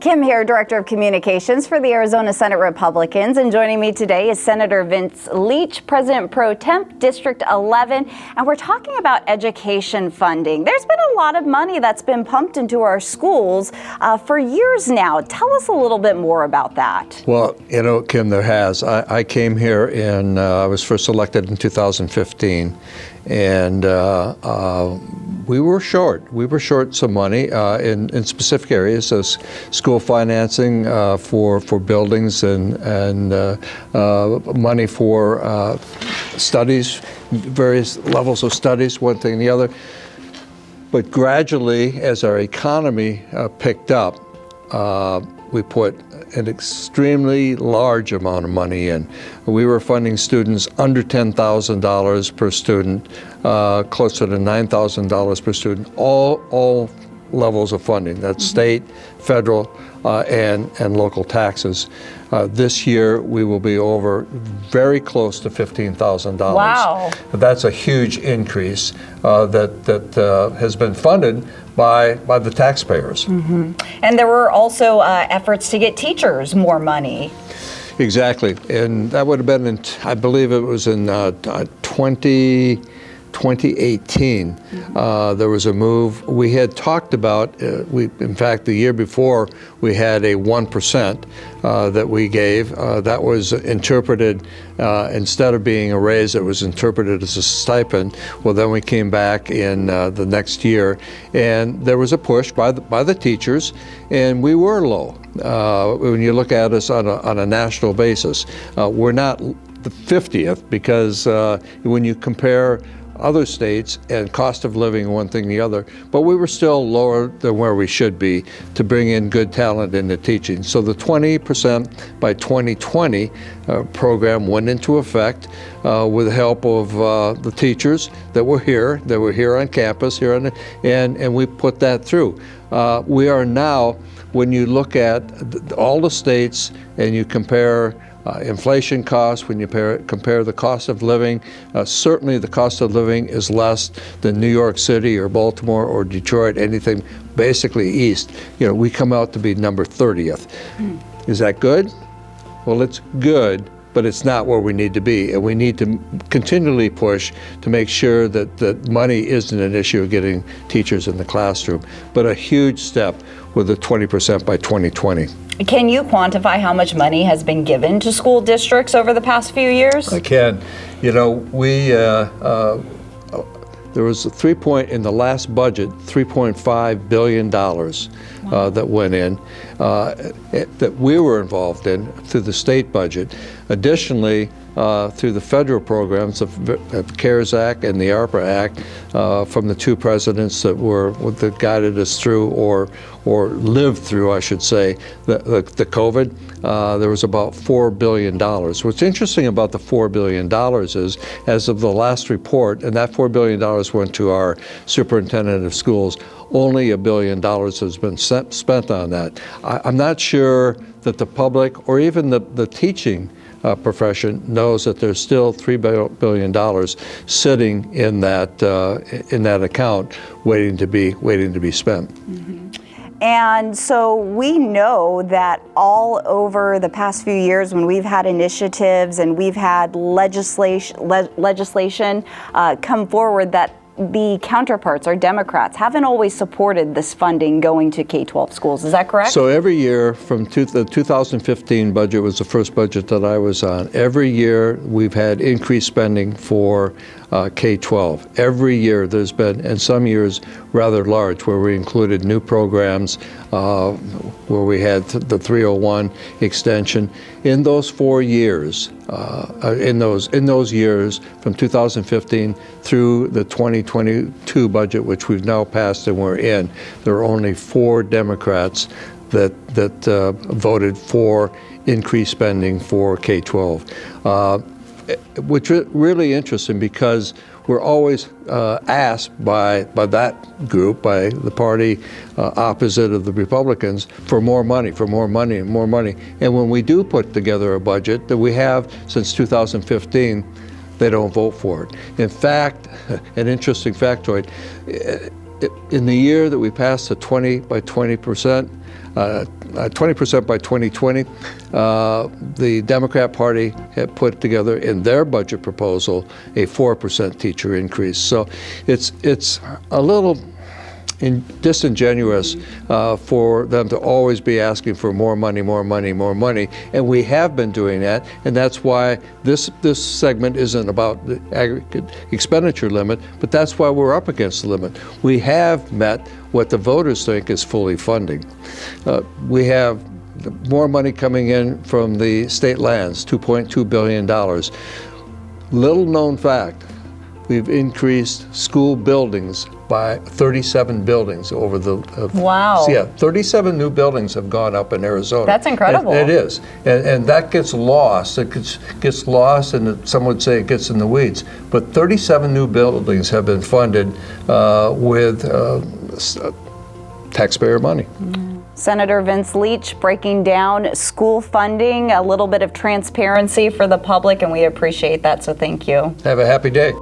Kim here, Director of Communications for the Arizona Senate Republicans, and joining me today is Senator Vince Leach, President Pro Temp, District 11, and we're talking about education funding. There's been a lot of money that's been pumped into our schools for years now. Tell us a little bit more about that. Well, you know, Kim, there has. I came here and I was first elected in 2015, and we were short. We were short some money in specific areas, so school financing for buildings and money for studies, various levels of studies, one thing and the other. But gradually, as our economy picked up, we put an extremely large amount of money in. We were funding students under $10,000 per student, closer to $9,000 per student, all levels of funding. That's state, federal, and local taxes. This year, we will be over very close to $15,000. Wow. That's a huge increase that has been funded by the taxpayers. Mm-hmm. And there were also efforts to get teachers more money. Exactly, and that would have been in, I believe it was in 2018. There was a move. We had talked about, in fact, the year before, we had a 1% that we gave. That was interpreted, instead of being a raise, it was interpreted as a stipend. Well, then we came back in the next year, and there was a push by the teachers, and we were low. When you look at us on a national basis, we're not the 50th, because when you compare other states and cost of living, one thing the other, but we were still lower than where we should be to bring in good talent into teaching. So the 20% by 2020 program went into effect with the help of the teachers that were here on campus and we put that through. We are now, when you look at all the states and you compare inflation costs, when you compare the cost of living, certainly the cost of living is less than New York City or Baltimore or Detroit, anything basically east. You know, we come out to be number 30th. Is that good? Well, it's good, but it's not where we need to be, and we need to continually push to make sure that money isn't an issue of getting teachers in the classroom, but a huge step with the 20% by 2020. Can you quantify how much money has been given to school districts over the past few years? I can. You know, we there was in the last budget, $3.5 billion that went in, that we were involved in through the state budget. Additionally, through the federal programs of the CARES Act and the ARPA Act, from the two presidents that guided us through or lived through, I should say, the COVID, there was about $4 billion. What's interesting about the $4 billion is, as of the last report, and that $4 billion went to our superintendent of schools, only $1 billion has been spent on that. I'm not sure that the public or even the teaching profession knows that there's still $3 billion sitting in that account, waiting to be spent. Mm-hmm. And so we know that all over the past few years, when we've had initiatives and we've had legislation come forward, that the counterparts, our Democrats, haven't always supported this funding going to K-12 schools. Is that correct? So every year from the 2015 budget was the first budget that I was on. Every year we've had increased spending for K-12. Every year there's been, and some years rather large, where we included new programs, where we had the 301 extension. In those 4 years, in those years from 2015 through the 2022 budget, which we've now passed and we're in, there are only 4 Democrats that voted for increased spending for K-12. Which is really interesting, because we're always asked by that group, by the party opposite of the Republicans, for more money, and more money. And when we do put together a budget that we have since 2015, they don't vote for it. In fact, an interesting factoid, in the year that we passed the 20 by 20% 20% by 2020. The Democrat Party had put together in their budget proposal a 4% teacher increase. So it's a little disingenuous for them to always be asking for more money, more money, more money, and we have been doing that, and that's why this segment isn't about the aggregate expenditure limit, but that's why we're up against the limit. We have met what the voters think is fully funding. We have more money coming in from the state lands, $2.2 billion. Little known fact, we've increased school buildings by 37 buildings over the... Wow. Yeah, 37 new buildings have gone up in Arizona. That's incredible. It is. And that gets lost. It gets lost, and some would say it gets in the weeds. But 37 new buildings have been funded with taxpayer money. Senator Vince Leach breaking down school funding, a little bit of transparency for the public, and we appreciate that, so thank you. Have a happy day.